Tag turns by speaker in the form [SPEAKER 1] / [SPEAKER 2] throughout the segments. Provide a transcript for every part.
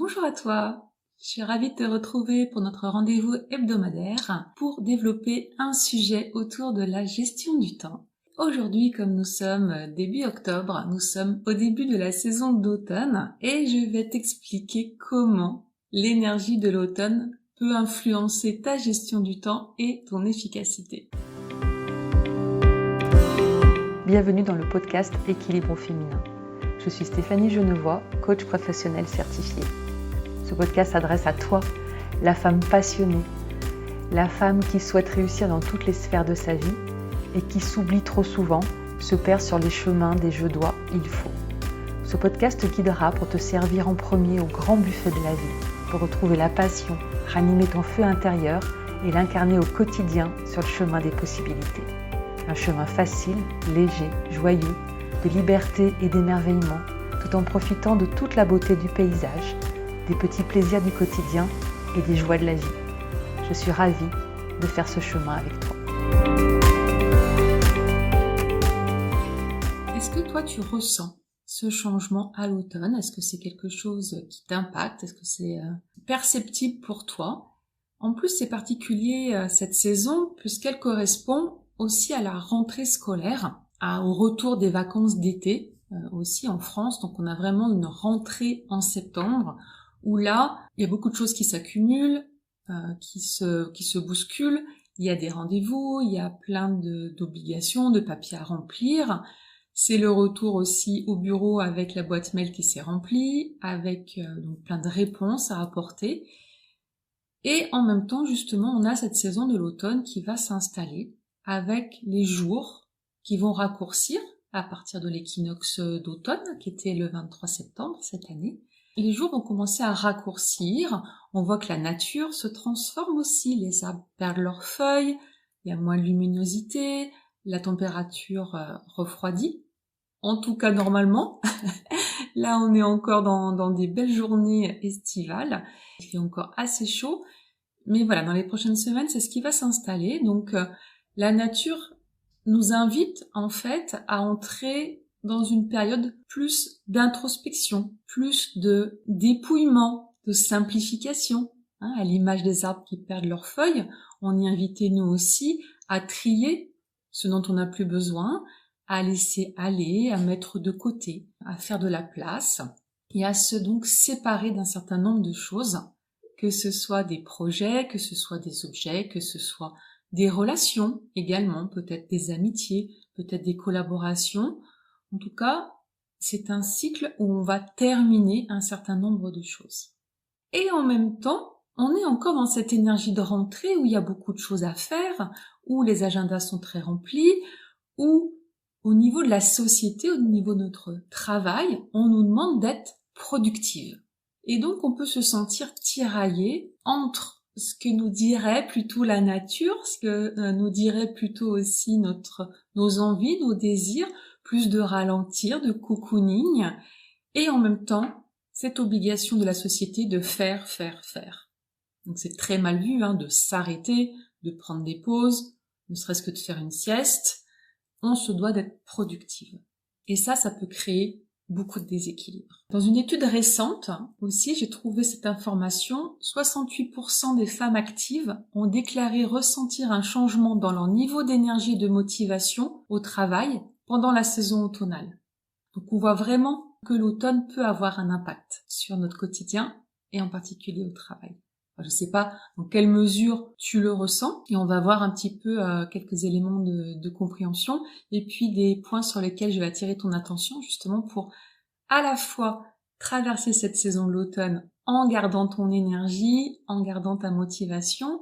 [SPEAKER 1] Bonjour à toi, je suis ravie de te retrouver pour notre rendez-vous hebdomadaire pour développer un sujet autour de la gestion du temps. Aujourd'hui, comme nous sommes début octobre, nous sommes au début de la saison d'automne et je vais t'expliquer comment l'énergie de l'automne peut influencer ta gestion du temps et ton efficacité.
[SPEAKER 2] Bienvenue dans le podcast Équilibre au féminin. Je suis Stéphanie Genevois, coach professionnel certifiée. Ce podcast s'adresse à toi, la femme passionnée, la femme qui souhaite réussir dans toutes les sphères de sa vie et qui s'oublie trop souvent, se perd sur les chemins des je dois, il faut. Ce podcast te guidera pour te servir en premier au grand buffet de la vie, pour retrouver la passion, ranimer ton feu intérieur et l'incarner au quotidien sur le chemin des possibilités. Un chemin facile, léger, joyeux, de liberté et d'émerveillement, tout en profitant de toute la beauté du paysage, des petits plaisirs du quotidien et des joies de la vie. Je suis ravie de faire ce chemin avec toi.
[SPEAKER 1] Est-ce que toi tu ressens ce changement à l'automne? Est-ce que c'est quelque chose qui t'impacte? Est-ce que c'est perceptible pour toi? En plus, c'est particulier cette saison puisqu'elle correspond aussi à la rentrée scolaire, au retour des vacances d'été, aussi en France. Donc on a vraiment une rentrée en septembre où là, il y a beaucoup de choses qui s'accumulent, qui se bousculent. Il y a des rendez-vous, il y a plein d'obligations, de papiers à remplir. C'est le retour aussi au bureau avec la boîte mail qui s'est remplie, avec donc plein de réponses à apporter. Et en même temps, justement, on a cette saison de l'automne qui va s'installer avec les jours qui vont raccourcir à partir de l'équinoxe d'automne, qui était le 23 septembre cette année. Les jours vont commencer à raccourcir, on voit que la nature se transforme aussi, les arbres perdent leurs feuilles, il y a moins de luminosité, la température refroidit, en tout cas normalement. Là on est encore dans des belles journées estivales, il fait encore assez chaud, mais voilà, dans les prochaines semaines c'est ce qui va s'installer, donc la nature nous invite en fait à entrer dans une période plus d'introspection, plus de dépouillement, de simplification. À l'image des arbres qui perdent leurs feuilles, on y invitait nous aussi à trier ce dont on n'a plus besoin, à laisser aller, à mettre de côté, à faire de la place et à se donc séparer d'un certain nombre de choses, que ce soit des projets, que ce soit des objets, que ce soit des relations également, peut-être des amitiés, peut-être des collaborations. En tout cas, c'est un cycle où on va terminer un certain nombre de choses. Et en même temps, on est encore dans cette énergie de rentrée où il y a beaucoup de choses à faire, où les agendas sont très remplis, où au niveau de la société, au niveau de notre travail, on nous demande d'être productive. Et donc on peut se sentir tiraillé entre ce que nous dirait plutôt la nature, ce que nous dirait plutôt aussi nos envies, nos désirs, plus de ralentir, de cocooning, et en même temps, cette obligation de la société de faire. Donc c'est très mal vu de s'arrêter, de prendre des pauses, ne serait-ce que de faire une sieste. On se doit d'être productive. Et ça peut créer beaucoup de déséquilibre. Dans une étude récente aussi, j'ai trouvé cette information, 68% des femmes actives ont déclaré ressentir un changement dans leur niveau d'énergie et de motivation au travail pendant la saison automnale. Donc on voit vraiment que l'automne peut avoir un impact sur notre quotidien et en particulier au travail. Je ne sais pas dans quelle mesure tu le ressens et on va voir un petit peu quelques éléments de compréhension et puis des points sur lesquels je vais attirer ton attention justement pour à la fois traverser cette saison de l'automne en gardant ton énergie, en gardant ta motivation,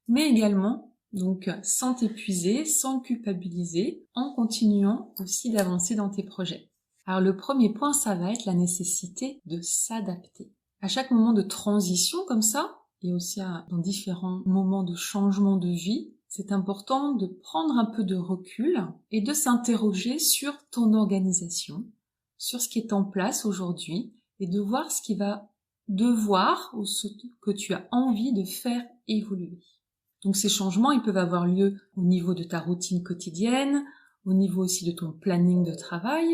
[SPEAKER 1] mais également donc sans t'épuiser, sans culpabiliser, en continuant aussi d'avancer dans tes projets. Alors le premier point, ça va être la nécessité de s'adapter. À chaque moment de transition comme ça, et aussi dans différents moments de changement de vie, c'est important de prendre un peu de recul et de s'interroger sur ton organisation, sur ce qui est en place aujourd'hui et de voir ce qui va devoir ou ce que tu as envie de faire évoluer. Donc ces changements, ils peuvent avoir lieu au niveau de ta routine quotidienne, au niveau aussi de ton planning de travail.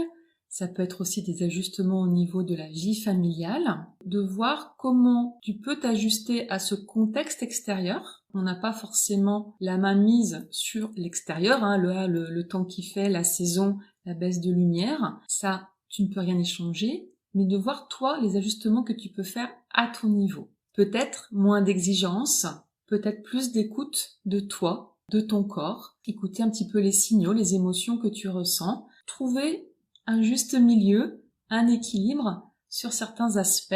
[SPEAKER 1] Ça peut être aussi des ajustements au niveau de la vie familiale, de voir comment tu peux t'ajuster à ce contexte extérieur. On n'a pas forcément la main mise sur l'extérieur, le temps qu'il fait, la saison, la baisse de lumière. Ça, tu ne peux rien y changer, mais de voir toi les ajustements que tu peux faire à ton niveau. Peut-être moins d'exigence, peut-être plus d'écoute de toi, de ton corps, écouter un petit peu les signaux, les émotions que tu ressens, trouver un juste milieu, un équilibre sur certains aspects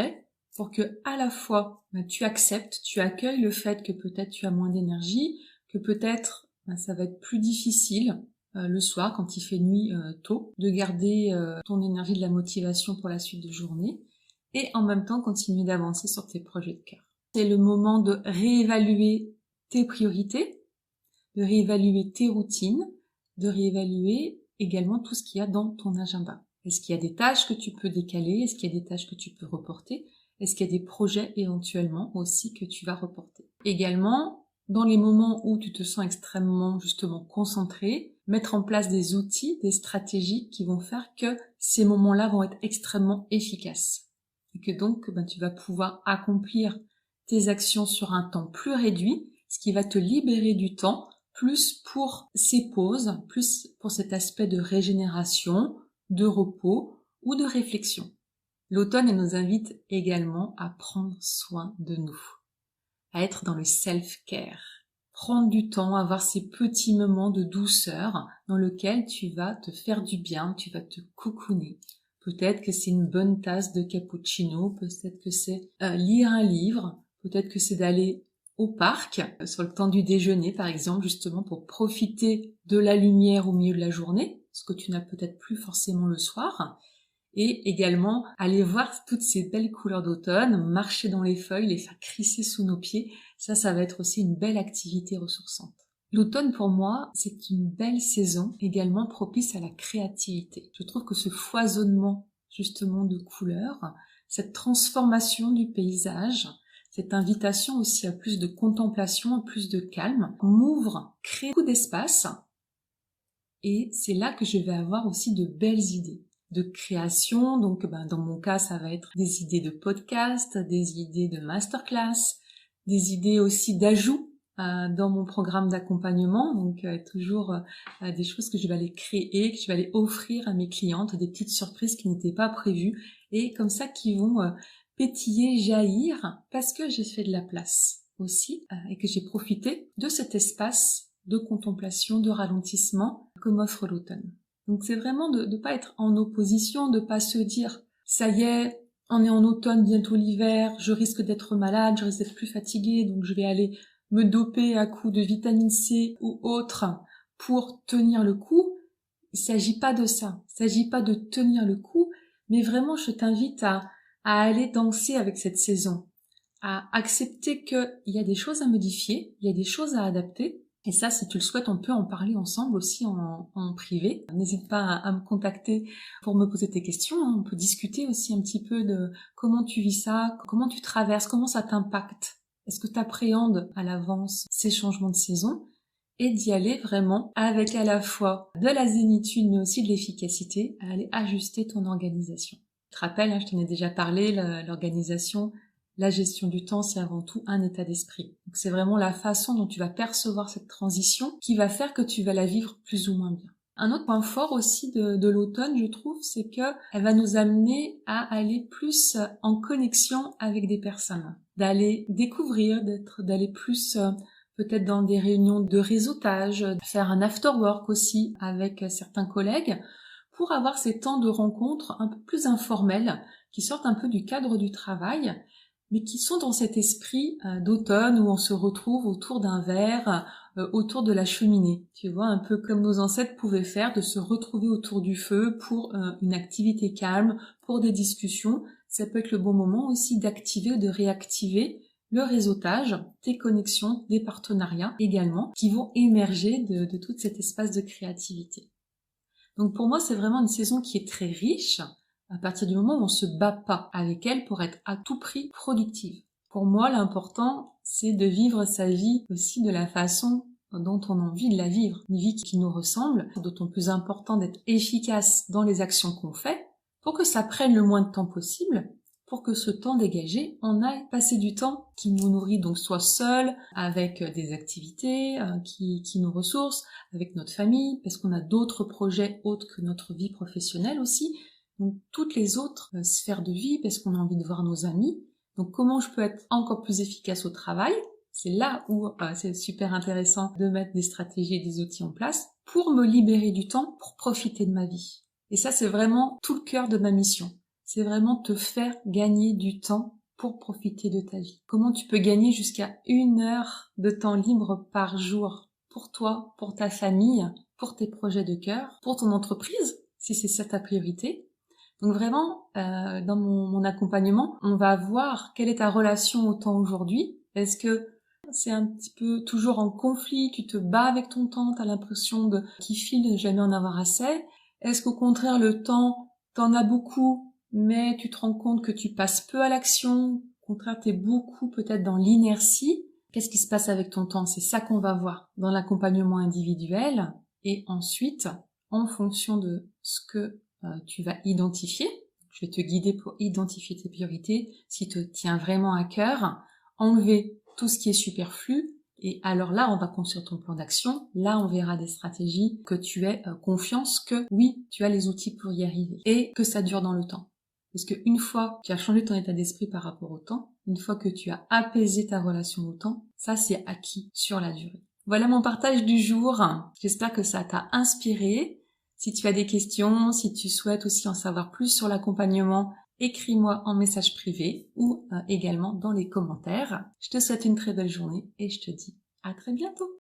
[SPEAKER 1] pour que à la fois tu acceptes, tu accueilles le fait que peut-être tu as moins d'énergie, que peut-être ça va être plus difficile le soir quand il fait nuit tôt, de garder ton énergie, de la motivation pour la suite de journée et en même temps continuer d'avancer sur tes projets de cœur. C'est le moment de réévaluer tes priorités, de réévaluer tes routines, de réévaluer également tout ce qu'il y a dans ton agenda. Est-ce qu'il y a des tâches que tu peux décaler? Est-ce qu'il y a des tâches que tu peux reporter? Est-ce qu'il y a des projets éventuellement aussi que tu vas reporter? Également, dans les moments où tu te sens extrêmement justement concentré, mettre en place des outils, des stratégies qui vont faire que ces moments-là vont être extrêmement efficaces. Et que donc tu vas pouvoir accomplir tes actions sur un temps plus réduit, ce qui va te libérer du temps plus pour ces pauses, plus pour cet aspect de régénération, de repos ou de réflexion. L'automne nous invite également à prendre soin de nous, à être dans le self-care, prendre du temps, avoir ces petits moments de douceur dans lesquels tu vas te faire du bien, tu vas te cocooner. Peut-être que c'est une bonne tasse de cappuccino, peut-être que c'est lire un livre, peut-être que c'est d'aller au parc, sur le temps du déjeuner par exemple, justement pour profiter de la lumière au milieu de la journée, ce que tu n'as peut-être plus forcément le soir, et également aller voir toutes ces belles couleurs d'automne, marcher dans les feuilles, les faire crisser sous nos pieds, ça va être aussi une belle activité ressourçante. L'automne pour moi, c'est une belle saison également propice à la créativité. Je trouve que ce foisonnement justement de couleurs, cette transformation du paysage, cette invitation aussi à plus de contemplation, à plus de calme, m'ouvre, crée beaucoup d'espace et c'est là que je vais avoir aussi de belles idées de création. Donc dans mon cas, ça va être des idées de podcast, des idées de masterclass, des idées aussi d'ajout dans mon programme d'accompagnement. Donc toujours des choses que je vais aller créer, que je vais aller offrir à mes clientes, des petites surprises qui n'étaient pas prévues et comme ça qui vont pétiller, jaillir, parce que j'ai fait de la place aussi et que j'ai profité de cet espace de contemplation, de ralentissement que m'offre l'automne. Donc c'est vraiment de ne pas être en opposition, de pas se dire « ça y est, on est en automne, bientôt l'hiver, je risque d'être malade, je risque d'être plus fatiguée, donc je vais aller me doper à coups de vitamine C ou autre pour tenir le coup ». Il s'agit pas de ça, il s'agit pas de tenir le coup, mais vraiment je t'invite à aller danser avec cette saison, à accepter qu'il y a des choses à modifier, il y a des choses à adapter. Et ça, si tu le souhaites, on peut en parler ensemble aussi en privé. N'hésite pas à me contacter pour me poser tes questions. On peut discuter aussi un petit peu de comment tu vis ça, comment tu traverses, comment ça t'impacte. Est-ce que tu appréhendes à l'avance ces changements de saison? Et d'y aller vraiment avec à la fois de la zénitude mais aussi de l'efficacité, à aller ajuster ton organisation. Je te rappelle, je t'en ai déjà parlé, l'organisation, la gestion du temps, c'est avant tout un état d'esprit. Donc c'est vraiment la façon dont tu vas percevoir cette transition qui va faire que tu vas la vivre plus ou moins bien. Un autre point fort aussi de l'automne, je trouve, c'est que elle va nous amener à aller plus en connexion avec des personnes, d'aller découvrir, d'aller plus peut-être dans des réunions de réseautage, faire un after work aussi avec certains collègues, pour avoir ces temps de rencontres un peu plus informels, qui sortent un peu du cadre du travail, mais qui sont dans cet esprit d'automne où on se retrouve autour d'un verre, autour de la cheminée. Tu vois, un peu comme nos ancêtres pouvaient faire, de se retrouver autour du feu pour une activité calme, pour des discussions. Ça peut être le bon moment aussi d'activer ou de réactiver le réseautage, tes connexions, des partenariats également, qui vont émerger de tout cet espace de créativité. Donc pour moi, c'est vraiment une saison qui est très riche, à partir du moment où on se bat pas avec elle pour être à tout prix productive. Pour moi, l'important, c'est de vivre sa vie aussi de la façon dont on a envie de la vivre. Une vie qui nous ressemble, c'est d'autant plus important d'être efficace dans les actions qu'on fait, pour que ça prenne le moins de temps possible, pour que ce temps dégagé, on aille passer du temps qui nous nourrit, donc soit seul, avec des activités qui nous ressourcent, avec notre famille, parce qu'on a d'autres projets autres que notre vie professionnelle aussi, donc toutes les autres sphères de vie, parce qu'on a envie de voir nos amis. Donc comment je peux être encore plus efficace au travail? C'est là où c'est super intéressant de mettre des stratégies et des outils en place pour me libérer du temps pour profiter de ma vie. Et ça, c'est vraiment tout le cœur de ma mission. C'est vraiment te faire gagner du temps pour profiter de ta vie. Comment tu peux gagner jusqu'à 1 heure de temps libre par jour pour toi, pour ta famille, pour tes projets de cœur, pour ton entreprise, si c'est ça ta priorité. Donc vraiment, dans mon accompagnement, on va voir quelle est ta relation au temps aujourd'hui. Est-ce que c'est un petit peu toujours en conflit, tu te bats avec ton temps, t'as l'impression qu'il file de jamais en avoir assez? Est-ce qu'au contraire, le temps, t'en as beaucoup, mais tu te rends compte que tu passes peu à l'action? Au contraire, t'es beaucoup peut-être dans l'inertie. Qu'est-ce qui se passe avec ton temps? C'est ça qu'on va voir dans l'accompagnement individuel. Et ensuite, en fonction de ce que tu vas identifier, je vais te guider pour identifier tes priorités, ce qui te tient vraiment à cœur, enlever tout ce qui est superflu, et alors là, on va construire ton plan d'action, là on verra des stratégies, que tu aies confiance que oui, tu as les outils pour y arriver, et que ça dure dans le temps. Parce que une fois que tu as changé ton état d'esprit par rapport au temps, une fois que tu as apaisé ta relation au temps, ça c'est acquis sur la durée. Voilà mon partage du jour, j'espère que ça t'a inspiré. Si tu as des questions, si tu souhaites aussi en savoir plus sur l'accompagnement, écris-moi en message privé ou également dans les commentaires. Je te souhaite une très belle journée et je te dis à très bientôt.